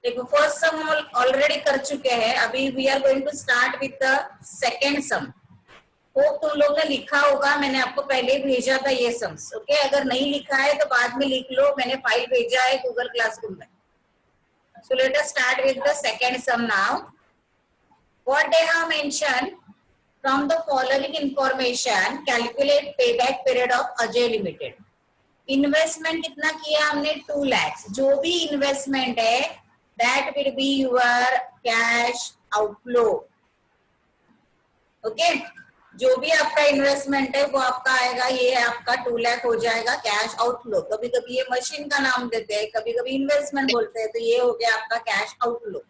देखो फर्स्ट सम ऑलरेडी कर चुके हैं, अभी we are going to start with the second sum. वो तुम लोग ने लिखा होगा, मैंने आपको पहले भेजा था ये सम्स। ओके, अगर नहीं लिखा है तो बाद में लिख लो, मैंने फाइल भेजा है गूगल क्लासरूम में। So let us start with the second sum now. What they have mention, from the following information calculate payback period of Ajay limited. Investment कितना किया हमने, 2 lakhs। जो भी इन्वेस्टमेंट है that will be your cash outflow. Okay, जो भी आपका investment है वो आपका आएगा, ये आपका 2 लाख हो जाएगा कैश आउटफ्लो। कभी कभी ये मशीन का नाम देते हैं, कभी कभी इन्वेस्टमेंट बोलते हैं, तो ये हो गया आपका कैश आउटफ्लो।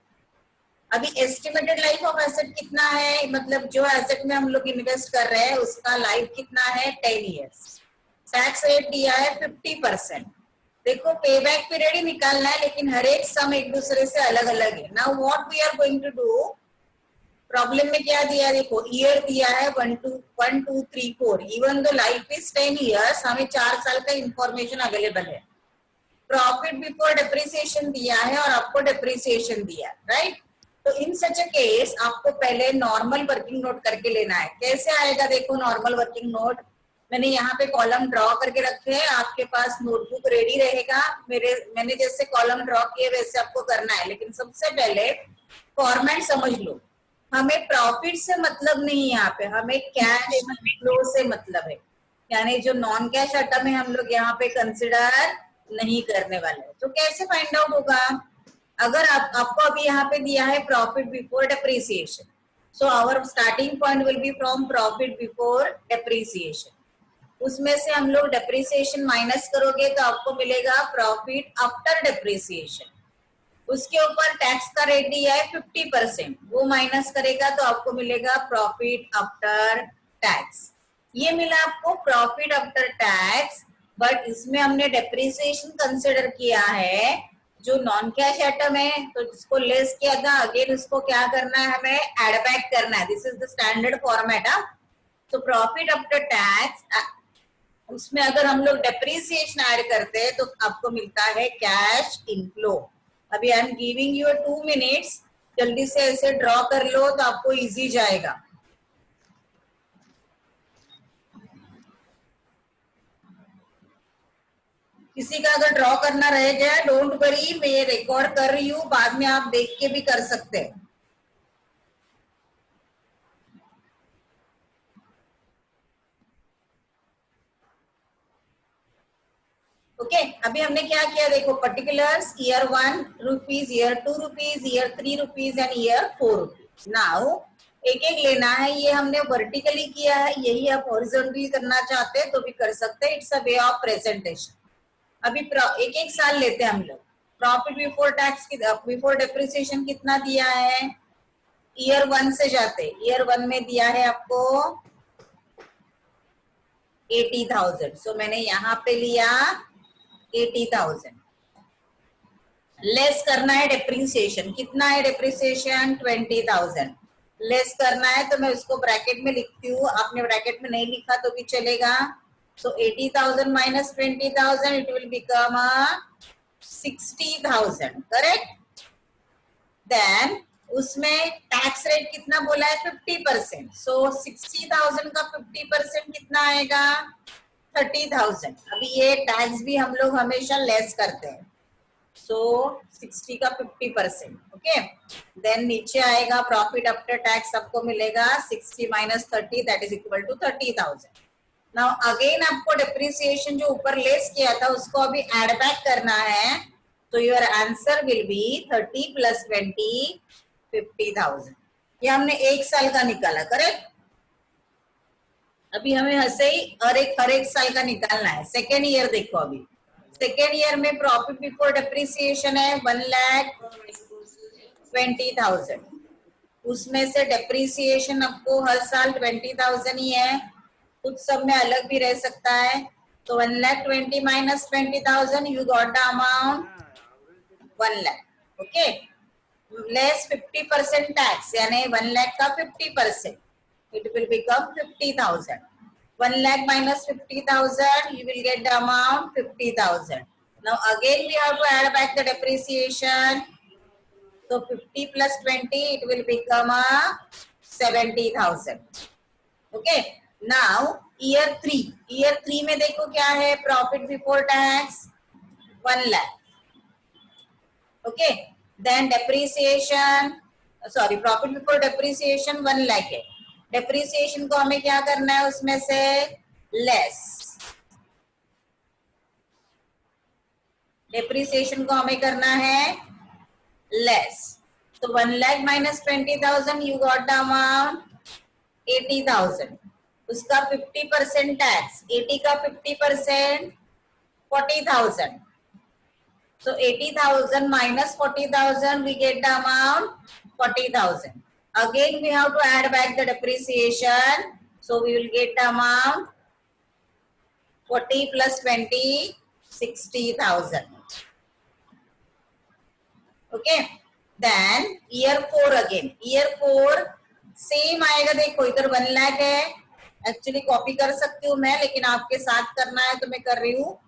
अभी एस्टिमेटेड लाइफ ऑफ एसेट कितना है, मतलब जो एसेट में हम लोग इन्वेस्ट कर रहे हैं उसका लाइफ कितना है, 10 years। टैक्स रेट दिया है 50%। देखो पे बैक पीरियड ही निकालना है, लेकिन हर एक सम एक दूसरे से अलग अलग है। Now what we are going to do, problem में क्या दिया, देखो ईयर दिया है 1 2 3 4। Even though life is 10 years, हमें 4 साल का इंफॉर्मेशन अवेलेबल है। प्रॉफिट बिफोर डेप्रिसिएशन दिया है और आपको डेप्रिसिएशन दिया है, राइट। तो इन सच अ केस आपको पहले नॉर्मल वर्किंग नोट करके लेना है। कैसे आएगा, देखो नॉर्मल वर्किंग नोट मैंने यहाँ पे कॉलम ड्रॉ करके रखे हैं, आपके पास नोटबुक रेडी रहेगा। मैंने जैसे कॉलम ड्रॉ किए वैसे आपको करना है, लेकिन सबसे पहले फॉर्मेट समझ लो। हमें प्रॉफिट से मतलब नहीं, यहाँ पे हमें कैश फ्लो से मतलब है, यानी जो नॉन कैश आइटम है हम लोग यहाँ पे कंसिडर नहीं करने वाले। तो कैसे फाइंड आउट होगा, अगर आपको अभी यहाँ पे दिया है profit before depreciation, so our starting point will be from profit before depreciation. उसमें से हम लोग डेप्रिसिएशन माइनस करोगे तो आपको मिलेगा प्रॉफिट आफ्टर डेप्रिसिएशन। उसके ऊपर टैक्स का रेट दिया है 50%, वो माइनस करेगा तो आपको मिलेगा प्रॉफिट आफ्टर टैक्स। ये मिला आपको प्रॉफिट आफ्टर टैक्स, बट इसमें हमने डेप्रिसिएशन कंसिडर किया है जो नॉन कैश आइटम है, तो जिसको लेस किया था अगेन उसको क्या करना है, हमें एड बैक करना है। This is the standard format. तो प्रॉफिट आफ्टर टैक्स, उसमें अगर हम लोग डेप्रिसिएशन ऐड करते हैं तो आपको मिलता है कैश इनफ्लो। अभी I am giving you 2 minutes, जल्दी से ऐसे ड्रॉ कर लो तो आपको इजी जाएगा। किसी का अगर ड्रॉ करना रह गया डोंट वरी, मैं रिकॉर्ड कर रही हूँ, बाद में आप देख के भी कर सकते हैं। ओके, अभी हमने क्या किया, देखो particulars year 1 rupees, year 2 rupees, year 3 rupees and year 4 rupees. Now एक एक लेना है, ये हमने वर्टिकली किया है, यही आप हॉरिजॉन्टली करना चाहते हैं तो भी कर सकते हैं, it's a way of presentation. अभी एक एक साल लेते हैं हम लोग। Profit before tax before depreciation कितना दिया है, ईयर 1 से जाते, ईयर 1 में दिया है आपको 80,000। सो मैंने यहाँ पे लिया 80,000। लेस करना है डेप्रिसिएशन, कितना है डेप्रिसिएशन 20,000। लेस करना है तो मैं उसको ब्रैकेट में लिखती हूँ, आपने ब्रैकेट में नहीं लिखा तो भी चलेगा। So 80,000 minus 20,000 it will become 60,000, correct. Then उसमें टैक्स रेट कितना बोला है 50%। सो 60,000 का 50% कितना आएगा 30,000। अभी ये टैक्स भी हम लोग हमेशा लेस करते हैं, सो 60 का 50%। ओके, देन नीचे आएगा प्रॉफिट आफ्टर टैक्स, आपको मिलेगा 60 minus 30 that is equal to 30,000। Now again आपको डेप्रिसिएशन जो ऊपर लेस किया था उसको अभी एड बैक करना है, तो your answer will be 30 plus 20 50,000। ये हमने एक साल का निकाला, करेक्ट। अभी हमें हंसे ही हर एक साल का निकालना है। सेकेंड ईयर देखो, अभी सेकेंड ईयर में प्रॉफिट बिफोर डेप्रिसिएशन है 1,20,000। उसमें से डेप्रिसिएशन आपको हर साल 20,000 ही है, कुछ सब में अलग भी रह सकता है। तो 1,20,000 minus 20,000 you got the amount 1 lakh. Okay, less 50% tax, यानी 1 लाख का 50%, it will become 50,000. 1 lakh minus 50,000, you will get the amount 50,000. Now again we have to add back the depreciation. So 50 plus 20, it will become a 70,000. Okay. Now year 3. Year 3 में देखो क्या है, profit before tax 1 lakh. Okay. Then depreciation, sorry, profit before depreciation 1 lakh है. Depreciation को हमें क्या करना है उसमें से less. Depreciation को हमें करना है less. So 1 lakh minus 20,000, you got the amount 80,000. उसका 50% टैक्स, 80 का 50% 40,000. So 80,000 minus 40,000, we get the amount 40,000. Again, we have to add back the depreciation. So we will get the amount 40 plus 20, 60,000. Okay. Then year 4 again. Year 4 same आएगा. देखो इधर 1 लाख है. Actually copy कर सकती हूँ मैं, लेकिन आपके साथ करना है तो मैं कर रही हूँ.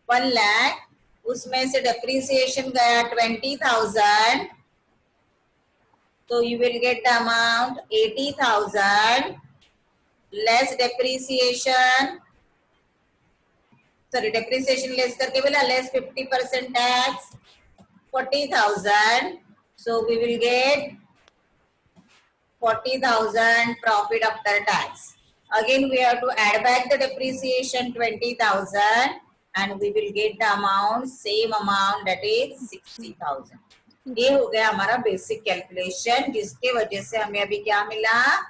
1 लाख, उसमें से डेप्रिसिएशन गया 20,000. तो you will get the amount 80,000 less depreciation. Sorry, depreciation less करके बोला less 50% tax 40,000. So we will get 40,000 profit after tax. Again we have to add back the depreciation 20,000 and we will get the amount, same amount, that is 60,000. ये हो गया हमारा basic calculation, जिसके वजह से हमें अभी क्या मिला,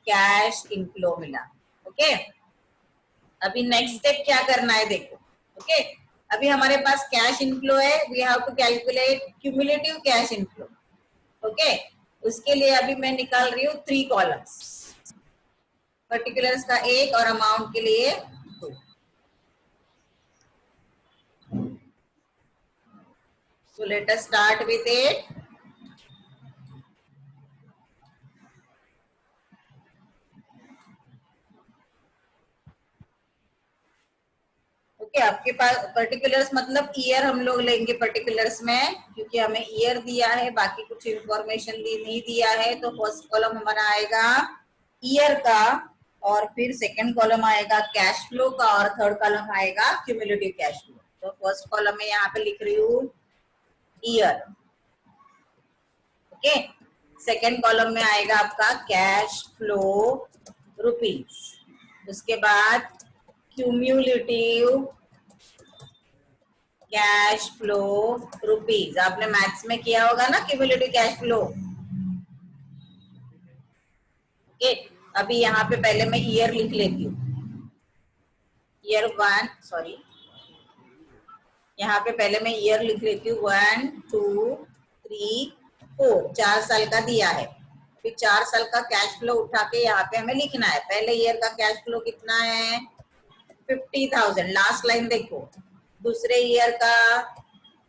कैश इनफ्लो मिला. ओके. अभी नेक्स्ट स्टेप क्या करना है देखो. ओके. अभी हमारे पास कैश इनफ्लो है. We have to calculate cumulative cash inflow. Okay. उसके लिए अभी मैं निकाल रही हूँ 3 कॉलम्स. पर्टिकुलर्स का 1 और अमाउंट के लिए 2. So let us start with it. Okay. आपके पास पर्टिकुलर्स मतलब ईयर हम लोग लेंगे पर्टिकुलर्स में, क्योंकि हमें ईयर दिया है, बाकी कुछ इंफॉर्मेशन नहीं दिया है. तो फर्स्ट कॉलम हमारा आएगा ईयर का, और फिर सेकंड कॉलम आएगा कैश फ्लो का, और थर्ड कॉलम आएगा क्यूमुलेटिव कैश फ्लो. तो फर्स्ट कॉलम में यहाँ पे लिख रही हूँ ईयर. ओके. सेकंड कॉलम में आएगा आपका कैश फ्लो रुपीज. उसके बाद क्यूम्युलेटिव कैश फ्लो रुपीज. आपने मैथ्स में किया होगा ना क्यूम्युलेटिव कैश फ्लो. ओके. अभी यहाँ पे पहले मैं ईयर लिख लेती हूँ. ईयर 1, सॉरी, यहाँ पे पहले मैं ईयर लिख लेती हूँ. 1 2 3 4, 4 साल का दिया है. फिर 4 साल का कैश फ्लो उठा के यहाँ पे हमें लिखना है. पहले ईयर का कैश फ्लो कितना है, 50,000. लास्ट लाइन देखो. दूसरे ईयर का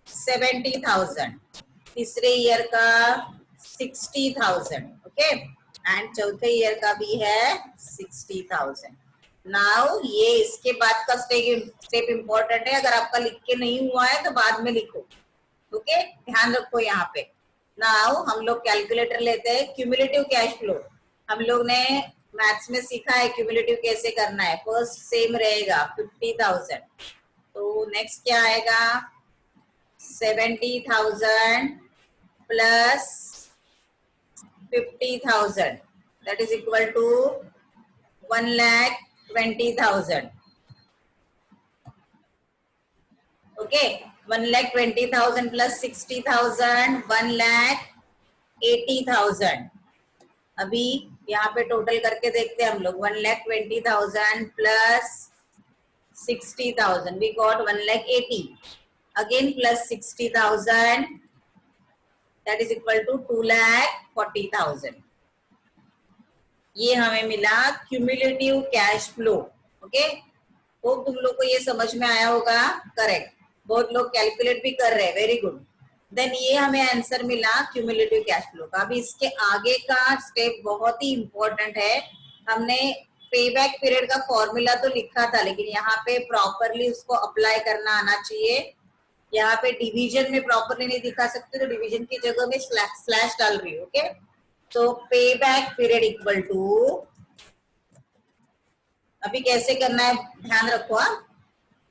70,000. तीसरे ईयर का 60,000. ओके. एंड चौथे ईयर का भी है 60,000. नाउ ये इसके बाद का स्टेप इंपॉर्टेंट है. अगर आपका लिख के नहीं हुआ है तो बाद में लिखो. ओके. ध्यान रखो यहाँ पे. नाउ हम लोग कैलकुलेटर लेते हैं. क्यूमुलेटिव कैश फ्लो हम लोग ने मैथ्स में सीखा है क्यूमुलेटिव कैसे करना है. फर्स्ट सेम रहेगा 50,000. तो नेक्स्ट क्या आएगा, 70,000 plus 50,000, that is equal to 1,20,000. Okay. 1,20,000 plus 60,000, 1,80,000. अभी यहाँ पे टोटल करके देखते हैं हम लोग. 1,20,000 plus 60,000, we got 1,80,000. Again plus 60,000, that is equal to 2,40,000. ये हमें मिला क्यूमुलेटिव कैश फ्लो. ओके. तो तुम लोग को ये समझ में आया होगा. करेक्ट. बहुत लोग कैलकुलेट भी कर रहे हैं. Very good. देन ये हमें आंसर मिला क्यूमुलेटिव कैश फ्लो का. अभी इसके आगे का स्टेप बहुत ही इंपॉर्टेंट है. हमने पेबैक पीरियड का फॉर्मूला तो लिखा था, लेकिन यहाँ पे प्रॉपरली उसको अप्लाई करना आना चाहिए. यहाँ पे डिवीजन में प्रॉपरली नहीं दिखा सकते तो डिवीजन की जगह में स्लैश डाल रही हूँ। ओके, तो पे बैक पीरियड इक्वल टू, अभी कैसे करना है ध्यान रखो।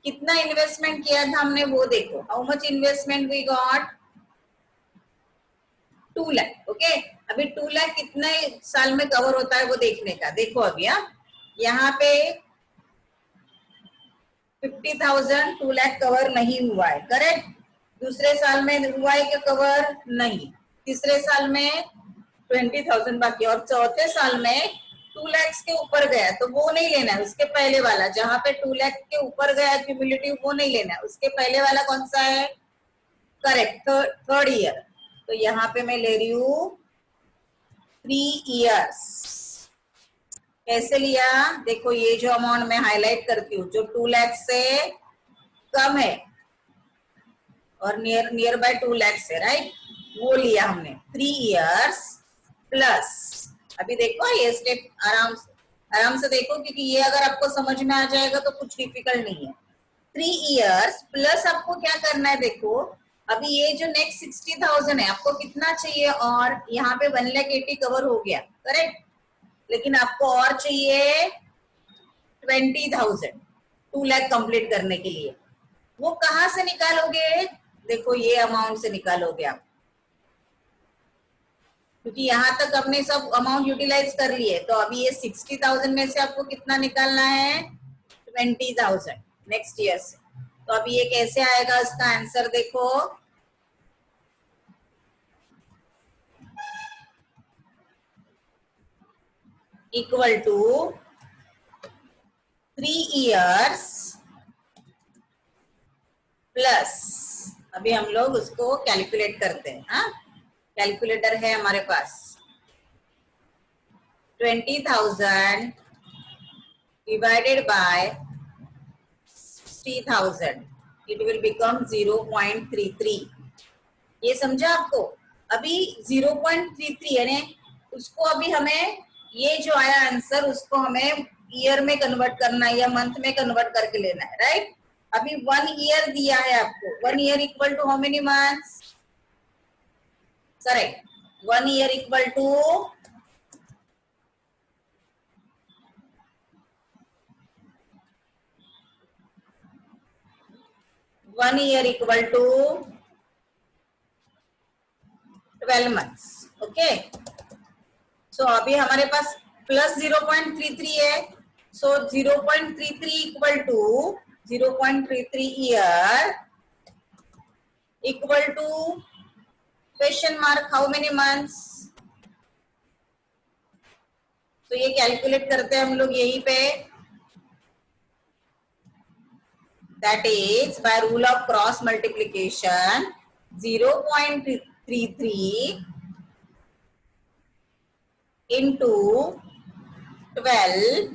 कितना इन्वेस्टमेंट किया था हमने वो देखो, how much investment we got, 2 lakh. Okay, अभी 2 लाख कितने साल में कवर होता है वो देखने का। देखो अभी यहाँ पे 50,000 2 लाख कवर नहीं हुआ है, करेक्ट। दूसरे साल में हुआ है क्या कवर? नहीं। तीसरे साल में 20,000 बाकी, और चौथे साल में 2 लाख के ऊपर गया तो वो नहीं लेना है, उसके पहले वाला जहां पे 2 लाख के ऊपर गया क्यूमुलेटिव वो नहीं लेना है, उसके पहले वाला कौन सा है? Correct, third year. तो यहाँ पे मैं ले रही हूँ 3 इयर्स। कैसे लिया? देखो ये जो अमाउंट मैं हाईलाइट करती हूँ जो 2 लाख से कम है और नियर बाय 2 लाख से, राइट, वो लिया हमने 3 इयर्स प्लस। अभी देखो ये स्टेप आराम से देखो, क्योंकि ये अगर आपको समझ में आ जाएगा तो कुछ डिफिकल्ट नहीं है। 3 इयर्स प्लस आपको क्या करना है, देखो अभी ये जो नेक्स्ट 60,000 है आपको कितना चाहिए, और यहाँ पे 1,80,000 कवर हो गया, करेक्ट, लेकिन आपको और चाहिए 20,000 2 लाख कंप्लीट करने के लिए। वो कहाँ से निकालोगे? देखो ये अमाउंट से निकालोगे आप, क्योंकि यहाँ तक हमने सब अमाउंट यूटिलाइज कर लिए। तो अभी ये 60,000 में से आपको कितना निकालना है? 20,000 नेक्स्ट ईयर से। तो अभी ये कैसे आएगा इसका आंसर देखो, इक्वल टू 3 इयर्स प्लस, अभी हम लोग उसको कैलकुलेट करते हैं। हाँ, कैलकुलेटर है हमारे पास। 20,000 divided by 60,000, it will become 0.33। ये समझा आपको? अभी 0.33 यानी उसको अभी हमें ये जो आया आंसर उसको हमें ईयर में कन्वर्ट करना है या मंथ में कन्वर्ट करके लेना है, राइट। अभी 1 ईयर दिया है आपको, 1 year equal to how many months? Correct, 1 year equal to 1 year equal to 12 months. Okay, so अभी हमारे पास प्लस 0.33 है, so 0.33 equal to 0.33 year equal to question mark how many months. तो ये कैलकुलेट करते हैं हम लोग यहीं पे, that is by rule of cross multiplication 0.33 into 12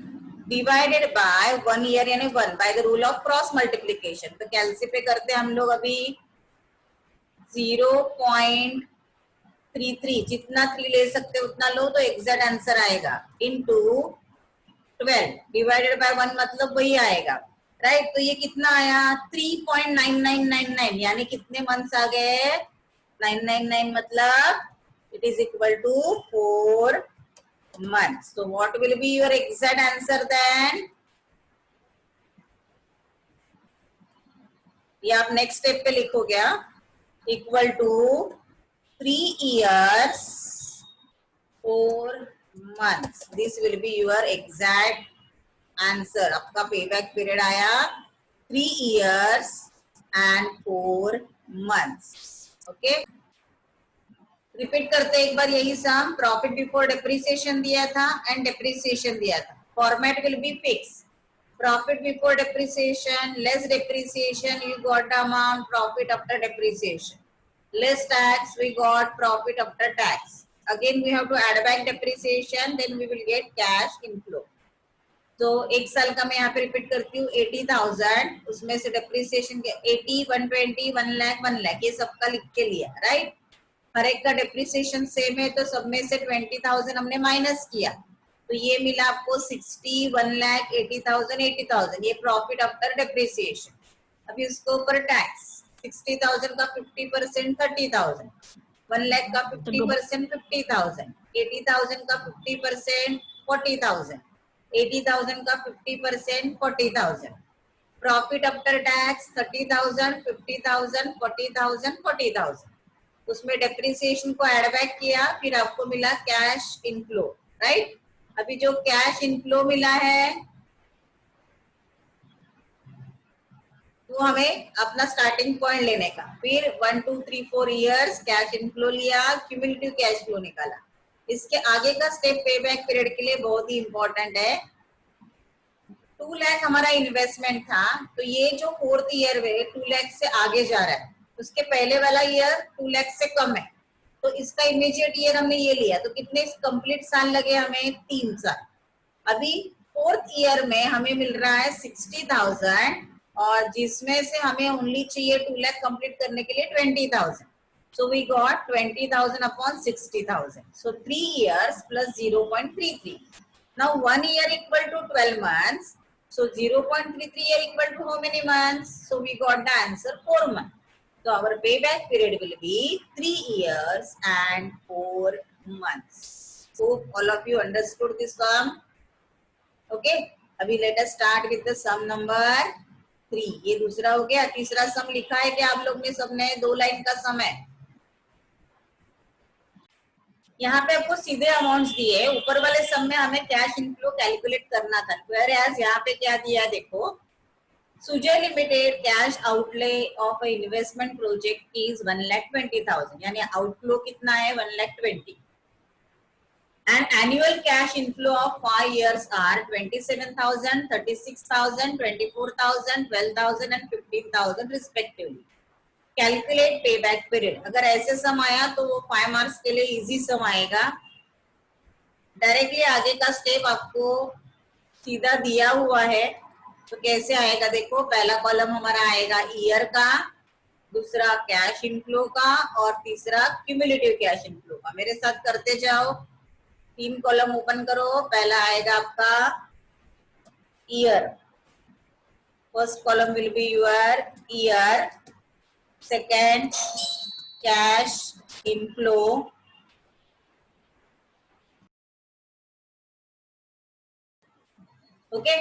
divided by 1 year यानी 1 by the rule of cross multiplication. तो कैलसी पे करते हैं हम लोग अभी 0.33, जितना 3 ले सकते उतना लो तो एग्जैक्ट आंसर आएगा, इनटू 12 डिवाइडेड बाय 1 मतलब वही आएगा, राइट। तो ये कितना आया? 3.9999, यानी कितने मंथ्स आ गए? 999 मतलब it is equal to 4 months. So what will be your exact answer then? ये आप नेक्स्ट स्टेप पे लिखोगे, equal to 3 years 4 months. This will be your exact answer. आपका पेबैक पीरियड आया 3 years and 4 months. Okay, repeat करते एक बार यही सम। Profit before depreciation दिया था एंड डेप्रिसिएशन दिया था। Format will be fix, profit before depreciation less depreciation, you got the amount profit after depreciation, less tax we got profit after tax, again we have to add back depreciation, then we will get cash inflow. तो एक साल का मैं यहाँ पे repeat करती हूँ 80,000, उसमें से डेप्रिसिएशन 80, 120, 1 लाख 1 लाख ये सबका लिख के लिया, राइट। हर एक का डेप्रिसिएशन सेम है तो सब में से 20,000 हमने माइनस किया, तो ये मिला आपको 60, 1 लाख 80,000 80,000, ये प्रॉफिट आफ्टर डेप्रिसिएशन। अभी उसके ऊपर टैक्स 60,000 का 50% 30,000, 1 लाख का 50% 50,000, 80,000 का 50% 40,000, 80,000 का 50% 40,000, प्रॉफिट आफ्टर टैक्स 30,000, 50,000, 40,000, 40,000। उसमें डेप्रिसिएशन को ऐड बैक किया, फिर आपको मिला कैश इनफ्लो, राइट। अभी जो कैश इनफ्लो मिला है तो हमें अपना स्टार्टिंग पॉइंट लेने का, फिर 1 2 3 4 इयर्स कैश इनफ्लो लिया, क्यूमुलेटिव कैश फ्लो निकाला। इसके आगे का स्टेप पे बैक पीरियड के लिए बहुत ही इंपॉर्टेंट है। 2 लाख हमारा इन्वेस्टमेंट था, तो ये जो 4th ईयर में 2 लाख से आगे जा रहा है, उसके पहले वाला ईयर 2 लाख से कम है, तो इसका इमीडिएट ईयर हमने ये लिया, तो कितने कंप्लीट साल लगे हमें? 3 साल। अभी 4th ईयर में हमें मिल रहा है 60,000, और जिसमें से हमें ओनली चाहिए 2 लाख कंप्लीट करने के लिए 20,000। So we got 20,000 upon 60,000. So 3 years plus 0.33. Now 1 year equal to 12 months. So 0.33 year equal to how many months? So we got the answer 4 months. So our payback period will be 3 years and 4 months. Hope all of you understood this sum. Okay. अभी let us start with the sum number 3. ये दूसरा हो गया। तीसरा सम लिखा है क्या आप लोग ने सबने? 2 लाइन का सम है। यहाँ पे आपको सीधे अमाउंट्स दिए, ऊपर वाले सम में हमें कैश इनफ्लो कैलकुलेट करना था। Whereas यहाँ पे क्या दिया देखो, Sujay limited cash outlay of a investment project is 1,20,000, यानी आउटफ्लो कितना है? 1,20,000। And annual cash inflow of 5 years are 27,000, 36,000, 24,000, 12,000 and 15,000 respectively. Calculate pay back period. अगर ऐसे सम आया तो वो 5 मार्क्स के लिए इजी सम आएगा। डायरेक्टली आगे का स्टेप आपको सीधा दिया हुआ है, तो कैसे आएगा देखो। पहला कॉलम हमारा आएगा ईयर का, दूसरा कैश इनफ्लो का, और तीसरा क्यूमुलेटिव कैश इनफ्लो का। मेरे साथ करते जाओ। 3 कॉलम ओपन करो। पहला आएगा आपका year, first column will be your year, second cash inflow, okay.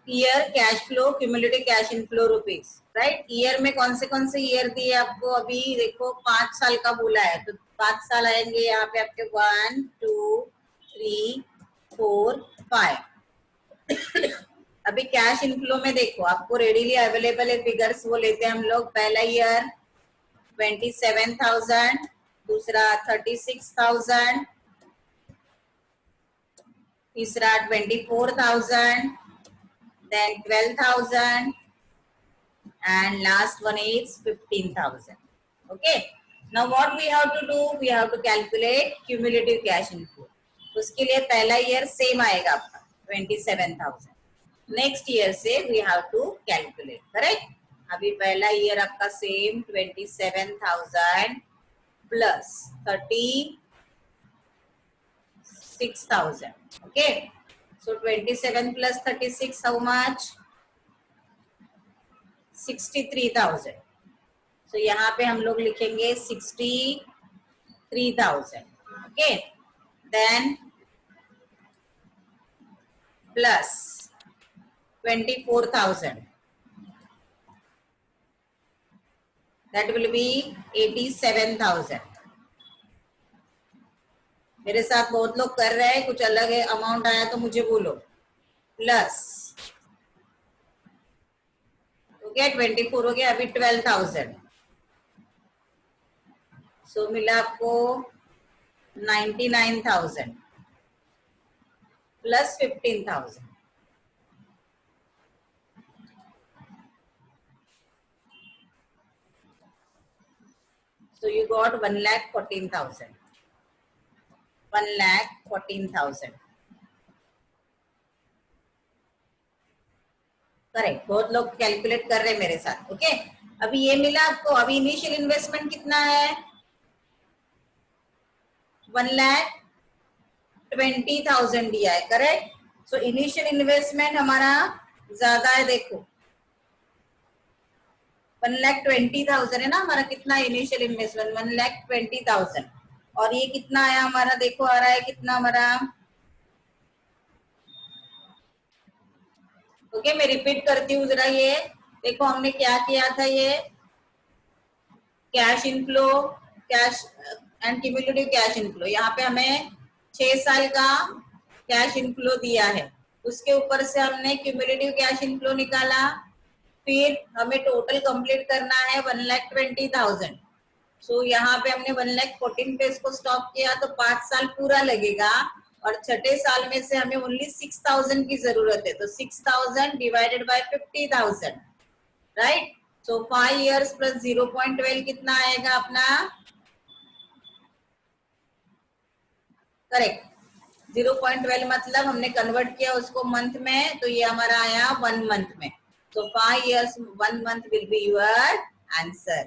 Year cash flow, cumulative cash inflow rupees, right. Year में कौन से ईयर दिए आपको? अभी देखो 5 साल का बोला है, तो 5 साल आएंगे यहाँ पे आपके 1 2 3 4 5। अभी कैश इनफ्लो में देखो, आपको रेडीली अवेलेबल है फिगर्स, वो लेते हैं हम लोग। पहला ईयर 27,000, दूसरा 36,000, तीसरा 24,000, then 12,000, and last one is 15,000. Okay. Now what we have to do? We have to calculate cumulative cash inflow. उसके लिए पहला ईयर सेम आएगा आपका 27,000। नेक्स्ट ईयर से we have to calculate, correct. अभी पहला ईयर आपका same 27,000 plus 36,000, okay. So 27 plus 36, how much? 63,000. So यहाँ पे हम लोग लिखेंगे 63,000, okay? Then plus 24,000. That will be 87,000. मेरे साथ बहुत लोग कर रहे हैं, कुछ अलग है अमाउंट आया तो मुझे बोलो। प्लस हो गया 24, हो गया। अभी 12,000, सो मिला आपको 99,000 plus 15,000। So you got 1,14,000. 1,14,000. Correct. बहुत लोग कैलकुलेट कर रहे हैं मेरे साथ, ओके। अभी ये मिला आपको। अभी इनिशियल इन्वेस्टमेंट कितना है? 1,20,000 दिया है, करेक्ट। सो इनिशियल इन्वेस्टमेंट हमारा ज्यादा है, देखो 1,20,000 है ना हमारा, कितना इनिशियल इन्वेस्टमेंट 1,20,000, और ये कितना आया हमारा, देखो आ रहा है कितना हमारा। ओके, मैं रिपीट करती हूँ जरा, ये देखो हमने क्या किया था, ये cash inflow, cash and cumulative cash inflow, यहाँ पे हमें 6 साल का कैश इनफ्लो दिया है, उसके ऊपर से हमने क्यूमुलेटिव कैश इनफ्लो निकाला, फिर हमें टोटल कंप्लीट करना है 1,20,000। सो यहाँ पे हमने 1,14,000 पे इसको स्टॉप किया, तो 5 साल पूरा लगेगा, और छठे साल में से हमें ओनली 6,000 की जरूरत है, तो 6,000 divided by 50,000, right. So 5 years plus 0.12 कितना आएगा अपना, करेक्ट, 0.12 मतलब हमने कन्वर्ट किया उसको मंथ में, तो ये हमारा आया 1 मंथ में। So 5 years 1 month will be your answer.